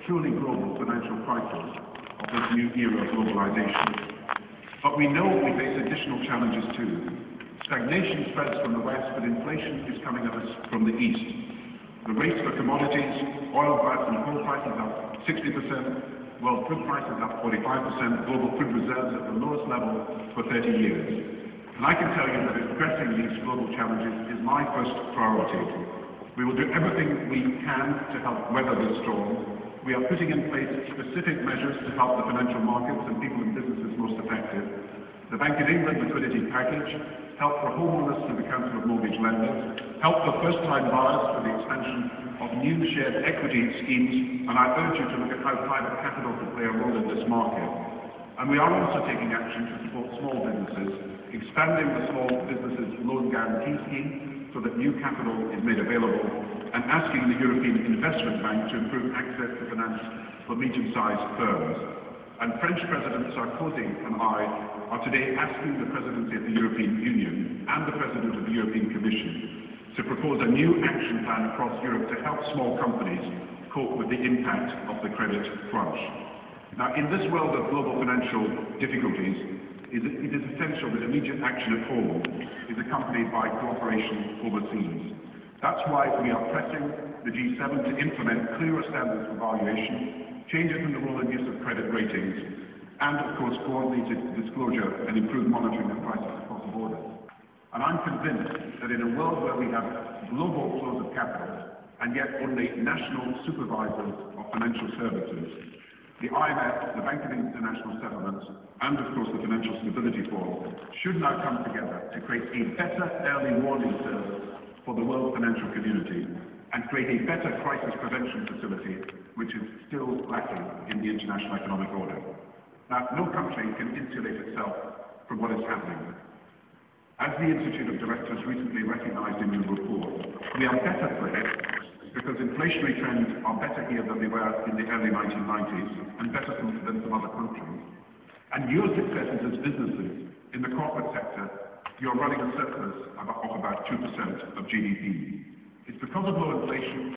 truly global financial crisis of this new era of globalization. But we know we face additional challenges too. Stagnation spreads from the west, but inflation is coming at us from the east. The race for commodities, oil price and coal prices up 60%, world food prices up 45%, global food reserves at the lowest level for 30 years. And I can tell you that addressing these global challenges is my first priority. We will do everything we can to help weather this storm. We are putting in place specific measures to help the financial markets and people and businesses most affected. The Bank of England liquidity package, help for homeowners through the Council of Mortgage Lenders, help for first-time buyers for the expansion of new shared equity schemes, and I urge you to look at how private capital can play a role in this market. And we are also taking action to support small businesses, expanding the Small Businesses Loan Guarantee Scheme so that new capital is made available, and asking the European Investment Bank to improve access to finance for medium-sized firms. And French President Sarkozy and I are today asking the Presidency of the European Union and the President of the European Commission to propose a new action plan across Europe to help small companies cope with the impact of the credit crunch. Now, in this world of global financial difficulties, it is essential that immediate action at home is accompanied by cooperation overseas. That's why we are pressing the G7 to implement clearer standards for valuation, changes in the role and use of credit ratings, and of course coordinated disclosure and improved monitoring of prices across borders. And I'm convinced that in a world where we have global flows of capital and yet only national supervisors of financial services, the IMF, the Bank of International Settlements, and of course the Financial Stability Forum should now come together to create a better early warning service for the world financial community and create a better crisis prevention facility, which is still lacking in the international economic order. Now, no country can insulate itself from what is happening. As the Institute of Directors recently recognized in your report, we are better placed because inflationary trends are better here than they were in the early 1990s and better than some other countries. And your successes as businesses in the corporate sector, you're running a surplus of about 2% of GDP. It's because of low inflation